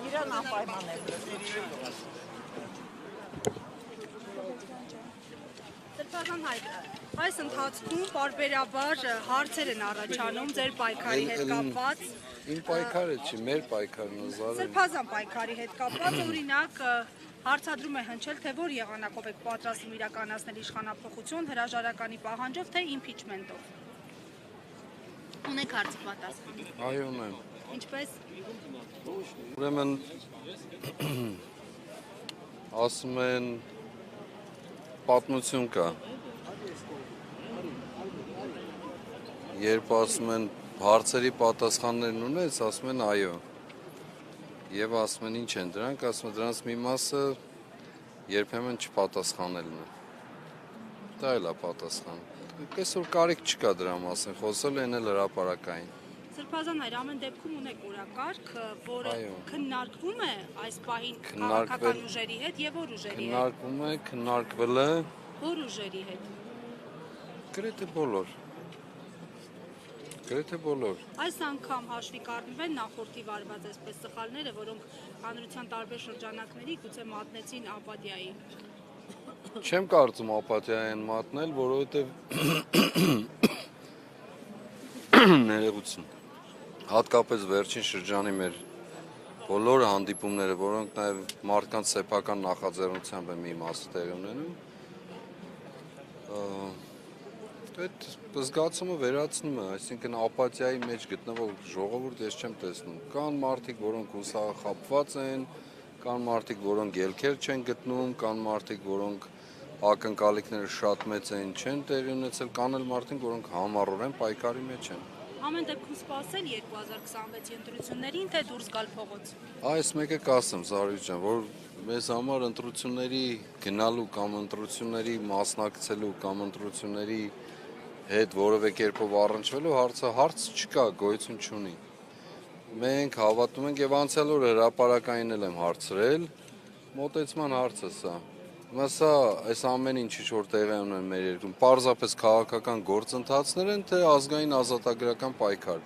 Իրան անպայման է։ Սրբազան հայր, այս ընթացքում պարբերաբար հարցեր են առաջանում ձեր պայքարի հետ կապված։ Իմ պայքարը չի, մեր պայքարն է Զարեն։ Սրբազան պայքարի հետ կապված օրինակ հարցադրում է հնչել, թե որ եղանակով եք պատրաստում իրականացնել իշխանափոխություն հրաժարականի պահանջով, թե impeachment-ով։ Ունեք հարցի պատասխան։ Այո, ունեմ։ Ինչպես։ Ուրեմն ասում են պատմություն կա։ Երբ ասում են հարցերի պատասխաններն ունես, ասում են այո։ Եվ ասում են ինչ են դրանք, ասում են դրանց մի մասը երբեմն չպատասխանելն է։ Դա էլ է պատասխան։ Այսօր կարիք չկա դրա մասին, խոսել են էլ հրապարակային։ Սրբազան հայր, ամեն դեպքում ունեք օրակարգ, որը քննարկվում է այս պահին քաղաքական ուժերի հետ եւ որ ուժերի հետ։ Քննարկվում է, քննարկվել է։ Որ ուժերի հետ։ Գրեթե բոլոր։ Գրեթե բոլոր։ Այս անգամ հաշվի կառնվեն նախորդի վարված այսպես սխալները, որոնք հանրության տարբեր շրջանակների գուցե մատնեցին ապաթիայի։ Չեմ կարծում ապաթիայի են մատնել, որովհետև ներողություն։ Հատկապես վերջին շրջանի մեր բոլոր հանդիպումները, որոնք նաև մարդկանց սեփական նախաձեռնությամբ են մի մասը տեղի ունենում, այդ զգացումը վերացնում է, այսինքն ապաթիայի մեջ գտնվող ժողովուրդ ես չեմ տեսնում։ Կան մարդիկ, որոնք հուսախաբված են, կան մարդիկ, որոնք ելքեր չեն գտնում, կան մարդիկ, որոնք ակնկալիքները շատ մեծ են, չեն տեղի ունեցել, կան էլ մարդիկ, որոնք համառորեն պայքարի մեջ են։ Ամեն դեպքում սպասել 2026-ի ընտրություններին, թե դուրս գալ փողոց։ Այս մեկը կասեմ, Զարուհի ջան, որ մեզ համար ընտրությունների գնալու կամ ընտրությունների մասնակցելու կամ ընտրությունների հետ որևէ կերպով առնչվելու հարց չկա, գոյություն չունի։ Մենք հավատում ենք եւ անցյալ օրը հրապարակային եմ հարցրել, մոտեցման հարցը սա։ Սա այս ամեն ինչի որ տեղի ունեն մեր երկրում, պարզապես քաղաքական գործընթացներ են, թե ազգային ազատագրական պայքար։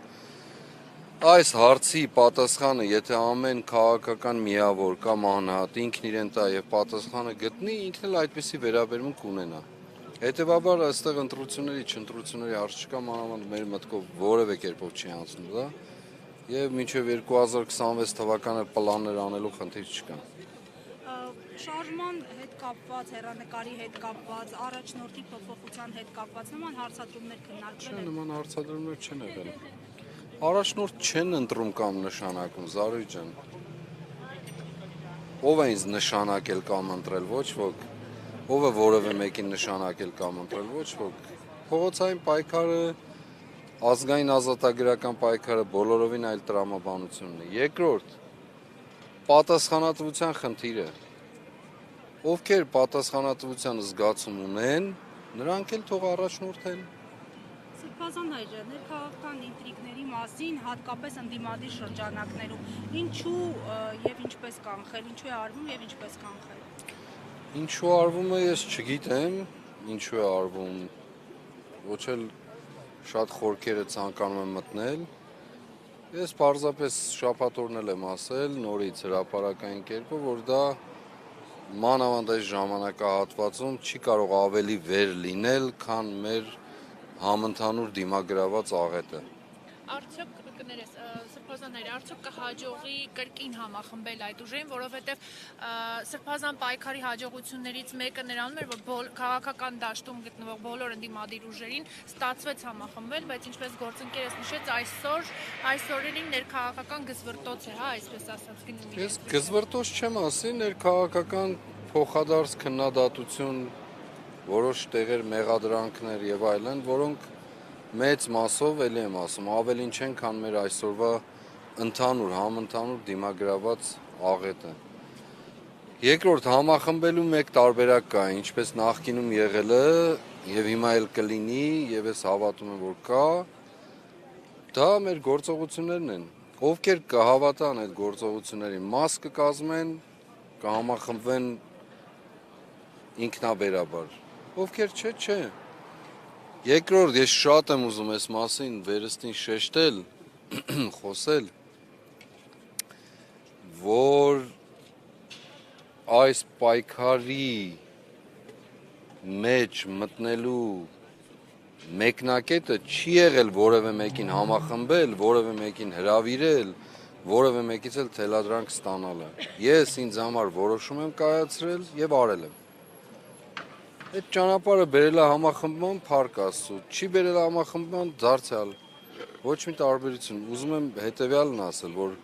Այս հարցի պատասխանը, եթե ամեն քաղաքական միավոր կամ անհատ ինքն իրեն տա եւ պատասխանը գտնի, ինքն էլ այդպիսի վերաբերմունք ունենա։ Հետևաբար այստեղ ընտրությունների հարց չկա, մանավանդ մեր մտքով որևէ կերպով չի անցնում դա, եւ մինչեւ 2026 թվականը պլաններ անելու խնդիր չկա։ Շարժման հետ կապված, հեռանկարի հետ կապված, առաջնորդի փոփոխության հետ կապված նման հարցադրումներ քննարկվել են։ Նման հարցադրումներ չեն եղել։ Առաջնորդ չեն ընտրում կամ նշանակում, Զարուհի ջան։ Ով է ինձ նշանակել կամ ընտրել, ոչ ոք։ Ով է որևէ մեկին նշանակել կամ ընտրել, ոչ ոք։ Փողոցային պայքարը, ազգային ազատագրական պայքարը բոլորովին այլ տրամաբանությունն է։ Երկրորդ, պատասխանատվության խնդիրը։ Ովքեր պատասխանատվության զգացում ունեն, նրանք էլ թող առաջնորդեն։ Սրբազան հայր, ներքաղաքական ինտրիգների մասին, հատկապես ընդդիմադիր շրջանակներում, ինչու եւ ինչպես կանխել, ինչու է արվում եւ ինչպես կանխել։ Ինչու արվում է, ես չգիտեմ, ինչու է արվում, ոչ էլ շատ խորքերը ցանկանում եմ մտնել։ Ես պարզապես շաբաթօրն եմ ասել, նորից հրապարակային կերպով, որ դա մանավանդ այս ժամանակահատվածում չի կարող ավելի վեր լինել, քան մեր համընդհանուր դիմագրաված աղետը։ Արդյոք կներես, Սրբազան հայր, արդյոք կհաջողի կրկին համախմբել այդ ուժերին, որովհետև Սրբազան պայքարի հաջողություններից մեկը նրանում էր, որ քաղաքական դաշտում գտնվող բոլոր ընդդիմադիր ուժերին ստացվեց համախմբել, բայց ինչպես գործընկերս նշեց, այս օրերին ներքաղաքական գզվռտոց է, հա, այսպես ասած գնում։ Ես գզվռտոց չեմ ասի, ներքաղաքական փոխադարձ քննադատություն, որոշ տեղեր մեղադրանքներ եւ այլն, որոնք մեծ մասով էլի եմ ասում, ավելին չեն, քան մեր այսօրվա համընդհանուր դիմագրաված աղետը։ Երկրորդ, համախմբելու մեկ տարբերակ կա, ինչպես նախկինում եղել է եւ հիմա էլ կլինի, եւ ես հավատում եմ, որ կա, դա մեր գործողություններն են։ Ովքեր կհավատան այդ գործողություններին, մաս կկազմեն, կհամախմբվեն ինքնաբերաբար։ Ովքեր չէ։ Երկրորդ, ես շատ եմ ուզում այս մասին վերստին շեշտել, խոսել, որ այս պայքարի մեջ մտնելու մեկնակետը չի եղել որևէ մեկին համախմբել, որևէ մեկին հրավիրել, որևէ մեկից էլ թելադրանք ստանալը։ Ես ինձ համար որոշում եմ կայացրել եւ արել եմ։ Այդ ճանապարհը բերել է համախմբման, փառք Աստծո, չի բերել համախմբման, դարձյալ ոչ մի տարբերություն։ Ուզում եմ հետեւյալն ասել, որ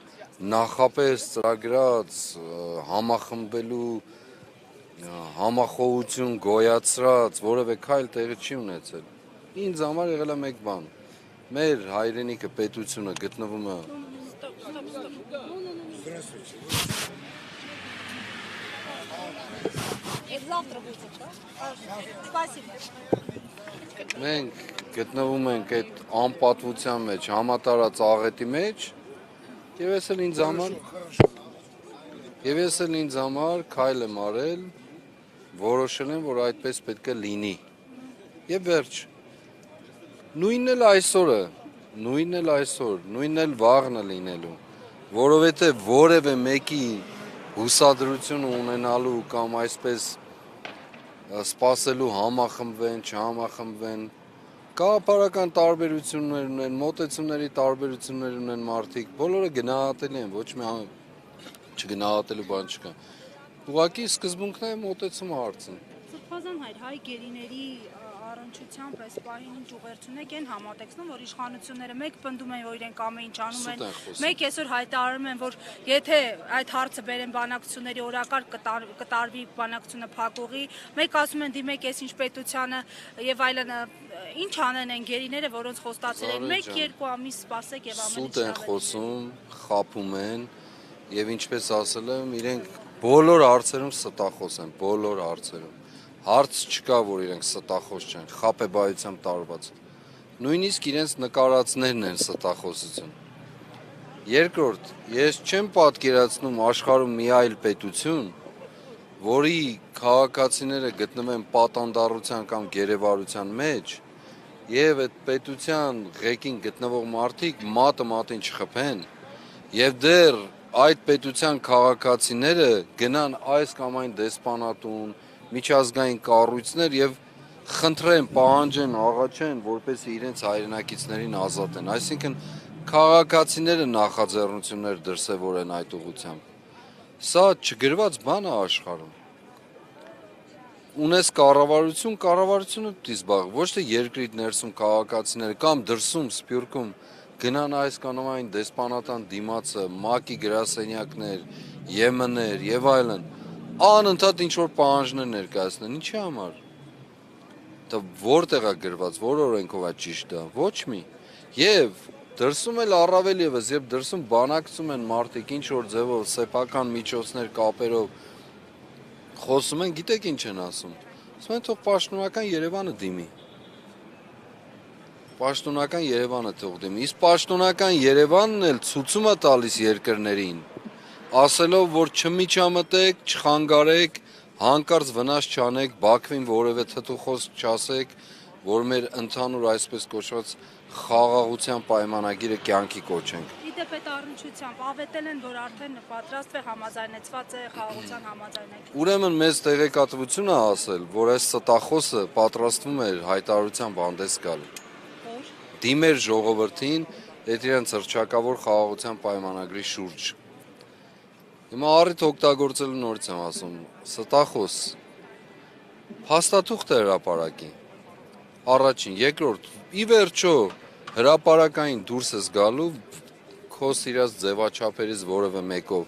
նախապես ծրագրած համախմբելու համախոհություն գոյացրած որևէ քայլ տեղի չի ունեցել։ Ինձ համար եղել է մեկ բան։ Մեր հայրենիքը, պետությունը գտնվում է Մենք գտնվում ենք այդ անպատվության մեջ, համատարած աղետի մեջ, եւ ես էլ ինձ համար քայլ եմ արել, որոշել եմ, որ այդպես պետք է լինի։ Եվ վերջ։ Նույնն էլ այսօրը, նույնն էլ վաղն է լինելու, որովհետեւ որևէ մեկի հուսադրություն ունենալու կամ այսպես սպասելու համախմբվեն, չհամախմբվեն, գաղափարական տարբերություններ ունեն, մոտեցումների տարբերություններ ունեն մարդիկ, բոլորը գնահատելի են, ոչ մի չգնահատելու բան չկա։ Ուղղակի սկզբունքն է մոտեցումը հարցն։ Սրբազան հայր, հայ գերիների առնչությամբ այս պահին ինչ ուղերձ ունեք են համատեքստում, որ իշխանությունները մեկ պնդում են, որ իրենք ամեն ինչ անում են, մեկ այսօր հայտարարում են, որ եթե այդ հարցը բերեն բանակցությունների օրակարգ կտարվի բանակցությունը փակուղի, մեկ ասում են դիմեք այս ինչ պետությանը եւ այլն, ինչ անեն են գերիները, որոնց խոստացել են 1-2 ամիս սպասեք եւ ամեն ինչ սուտ են խոսում, խաբում են եւ ինչպես ասել եմ, իրենք բոլոր հարցերում ստախոս են, բոլոր հարցերում։ Հարց չկա, որ իրենք ստախոս չեն, խաբեբայությամբ տարված։ Նույնիսկ իրենց նկարածներն են ստախոսություն։ Երկրորդ, ես չեմ պատկերացնում աշխարհում մի այլ պետություն, որի քաղաքացիները գտնվեն պատանդառության կամ գերեվարության մեջ, եւ այդ պետության ղեկին գտնվող մարդիկ մատը մատին չխփեն, եւ դեռ այդ պետության քաղաքացիները գնան այս կամ այն դեսպանատուն, միջազգային կառույցներ եւ խնդրեն, պահանջեն, աղաչեն, որպեսզի իրենց հայրենակիցներին ազատեն։ Այսինքն քաղաքացիները նախաձեռնություններ դրսևորեն այդ ուղղությամբ։ Սա չգրված բան է աշխարհում։ Ունես կառավարություն, կառավարությունը պիտի զբաղվի, ոչ թե երկրի ներսում քաղաքացիները կամ դրսում Սփյուռքում գնան այս կամ այն դեսպանատան դիմացը, ՄԱԿ-ի գրասենյակներ, ԵՄ-ներ եւ այլն, անընդհատ ինչ որ պահանջներ ներկայացնեն, ինչի համար։ Դա որտեղ է գրված, որ օրենքով է ճիշտ է, ոչ մի։ Եվ դրսում էլ առավել եւս, երբ դրսում բանակցում են մարդիկ ինչ որ ձևով սեփական միջոցներ կապերով խոսում են, գիտեք ինչ են ասում։ Ասում են թող պաշտոնական Երևանը դիմի։ Պաշտոնական Երևանը թող դիմի։ Իսկ պաշտոնական Երևանն էլ ցույցում է տալիս երկրներին, ասելով, որ չմիջամտեք, չխանգարեք, հանկարծ վնաս չանեք, Բաքվին որևէ թթուխոսք չասեք, որ մեր ընդհանուր այսպես կոչված խաղաղության պայմանագիրը կյանքի կոչենք։ Իդեպ այդ առնչությամբ ավետել են, որ արդեն պատրաստ է համաձայնեցված է խաղաղության համաձայնագիր։ Ուրեմն մեծ տեղեկատվություն է ասել, որ այս ստախոսը պատրաստվում էր հայտարարությամբ հանդես գալ։ Դիմեր ժողովրդին այդ իրենց հռչակավոր խաղաղության պայմանագրի շուրջ։ Հիմա առիթ օգտագործելու նորից եմ ասում, ստախոս փաստաթուղթ է հրապարակի։ Առաջին, երկրորդ, ի վերջո հրապարակային դուրս ես գալու քո սիրած ձևաչափերից որևէ մեկով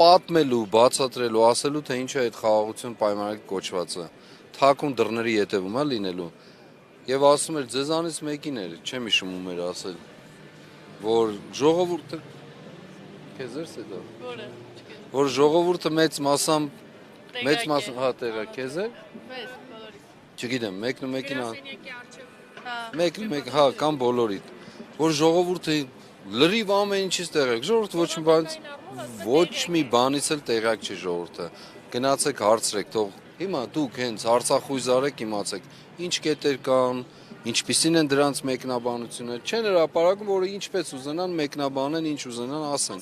պատմելու, բացատրելու, ասելու, թե ինչ է այդ խաղաղություն պայմանագրի կոչվածը, թաքուն դռների ետևում է լինելու։ Եվ ասում էր ձեզանից մեկին էր, չեմ հիշում ում էր ասել, որ ժողովուրդը քեզ էր սա Որը որ ժողովուրդը մեծ մասամբ հա տեղա քեզ էր չգիտեմ մեկն ու մեկին մեկն ու մեկ հա կամ բոլորիդ որ ժողովուրդը լրիվ ամեն ինչից տեղյակ ժողովուրդը ոչ մի բանից էլ տեղյակ չի ժողովուրդը գնացեք հարցրեք թող հիմա դուք հենց Արցախույզ արեք իմացեք ինչ կետեր կան ինչպիսին են դրանց մեկնաբանությունները, չեն հրապարակում, որը ինչպես ուզենան մեկնաբանեն, ինչ ուզենան ասեն։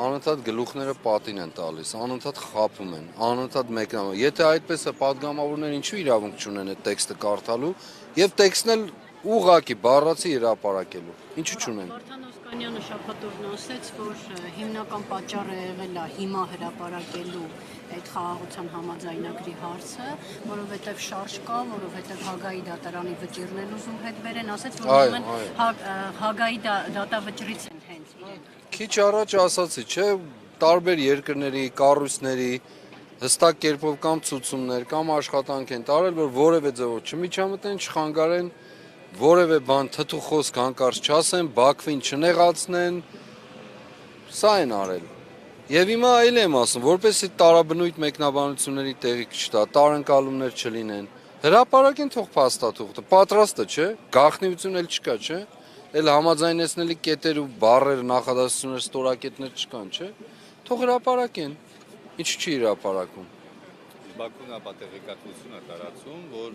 Անընդհատ գլուխները պատին են տալիս, անընդհատ խափում են, անընդհատ մեկնաբանում։ Եթե այդպես է, պատգամավորները ինչու իրավունք չունեն այդ տեքստը կարդալու եւ տեքստն էլ ուղղակի բառացի հրապարակելու։ Ինչու չունեն։ Վարդան Օսկանյանը շաբաթ օրն ասաց, որ հիմնական պատճառը եղել է հիմա հրապարակելու այդ խաղաղության համաձայնագրի հարցը, որովհետև շարժ կա, որովհետև Հագայի դատարանի վճիռն են ուզում հետ բերեն, ասաց, որ ուրեմն Հագայի դատավճռից են հենց իրենք։ Քիչ առաջ ասացի, չէ, տարբեր երկրների, կառույցների հստակ կերպով կամ ցուցումներ, կամ աշխատանք են տարել, որ որևէ ձևով չմիջամտեն, չխանգարեն, որևէ բան թթու խոսք հանկարծ չասեն, Բաքվին չնեղացնեն, սա են արել։ Եվ հիմա այլ եմ ասում, որպեսզի տարաբնույթ մեկնաբանությունների տեղի չտա, տարընկալումներ չլինեն, հրապարակեն թող փաստաթուղթը, պատրաստը չէ, գաղտնիություն էլ չկա, չէ, էլ համաձայնեցնելի կետեր ու բառեր, նախադասություններ, ստորակետներ չկան, չէ, թող հրապարակեն, ինչու չի հրապարակում։ Բաքուն ապատեղեկատվություն է տարածում, որ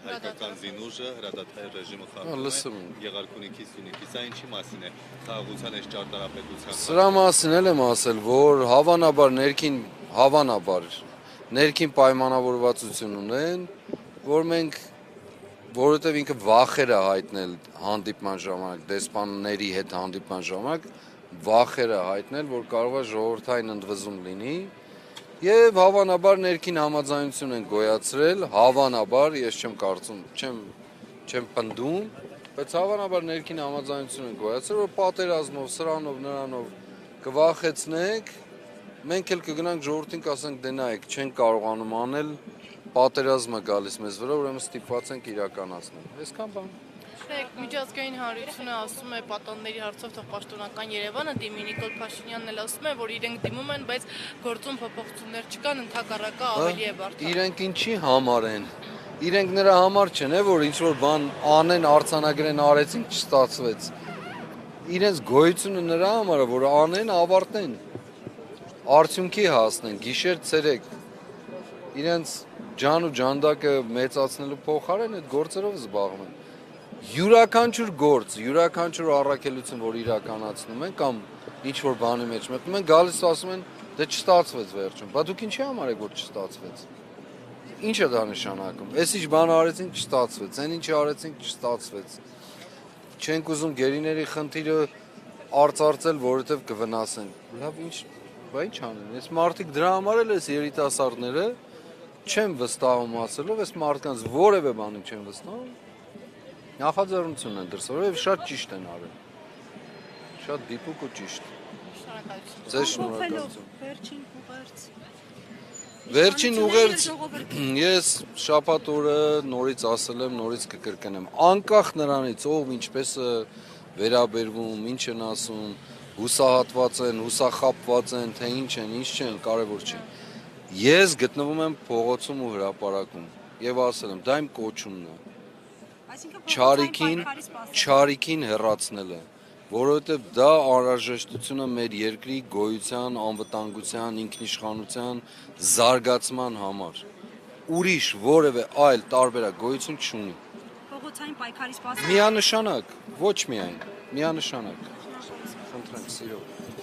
հայկական զինուժը հրադադարի ռեժիմը խախտում է Գեղարքունիքից Սյունիքից, սա ինչի մասին է, խաղաղության այս ճարտարապետության։ Սրա մասին էլ եմ ասել, որ հավանաբար ներքին պայմանավորվածություն ունեն, որ մենք, որովհետև ինքը վախեր է հայտնել հանդիպման ժամանակ, դեսպանների հետ հանդիպման ժամանակ, վախեր է հայտնել, որ կարող է ժողովրդային ընդվզում լինի։ Եվ հավանաբար ներքին համաձայնություն են գոյացրել, հավանաբար, ես չեմ կարծում, չեմ պնդում, բայց հավանաբար ներքին համաձայնություն են գոյացրել, որ պատերազմով, սրանով, նրանով կվախեցնենք, մենք էլ կգնանք ժողովրդին կասենք, դե նայեք, չեն կարողանում անել, պատերազմը գալիս մեզ վրա, ուրեմն ստիպված ենք իրականացնել։ Այսքան բան։ Միջազգային հանրությունը ասում է պատանների հարցով թող պաշտոնական Երևանը դիմի, Նիկոլ Փաշինյանն էլ ասում է, որ իրենք դիմում են, բայց գործում փոփոխություններ չկան, ընդհակառակը ավելի է բարդ։ Իրենք ինչի համար են։ Իրենք նրա համար չեն, որ ինչ որ բան անեն, արձանագրեն, արեցին, չստացվեց։ Իրենց գոյությունը նրա համար է, որ անեն, ավարտեն։ Արդյունքի հասնեն, գիշեր ցերեկ։ Իրենց ջան ու ջանդակը մեծացնելու փոխարեն այդ գործերով զբաղվում են։ Յուրաքանչյուր գործ, յուրաքանչյուր առաքելություն, որ իրականացնում են կամ ինչ որ բանի մեջ մտնում են, գալիս ասում են, դե չստացվեց վերջում։ Բա դուք ինչի համար եք որ չստացվեց։ Ինչ է դա նշանակում։ Էս ինչ բան արեցինք չստացվեց, այն ինչ արեցինք չստացվեց։ Չենք ուզում գերիների խնդիրը արծարծել, որովհետև կվնասեն։ Լավ, ինչ, բա ինչ անեն։ Այս մարդիկ դրա համար էլ էս երիտասարդները չեմ վստահում ասելով, այս մարդկանց որևէ բանի չեմ վստահում։ Նախաձեռնություն են դրսել եւ շատ ճիշտ են արել։ Շատ դիպուկ ու ճիշտ։ Շնորհակալություն։ Ձեզ շնորհակալություն։ Վերջին ուղերձ։ Ես շաբաթ օրը նորից ասել եմ, նորից կկրկնեմ։ Անկախ նրանից, ով ինչպես է վերաբերվում, ինչ են ասում, հուսահատված են, հուսախաբված են, թե ինչ են, ինչ չեն, կարևոր չի։ Ես գտնվում եմ փողոցում ու հրապարակում եւ ասել եմ, դա իմ կոչումն է։ Չարիքին հեռացնելը, որովհետև դա անհրաժեշտությունը մեր երկրի գոյության, անվտանգության, ինքնիշխանության, զարգացման համար։ Ուրիշ որևէ այլ տարբերակ գոյություն չունի։ Փողոցային պայքարի սպասում։ Միանշանակ, ոչ միայն, միանշանակ։ Խնդրեմ, սիրով։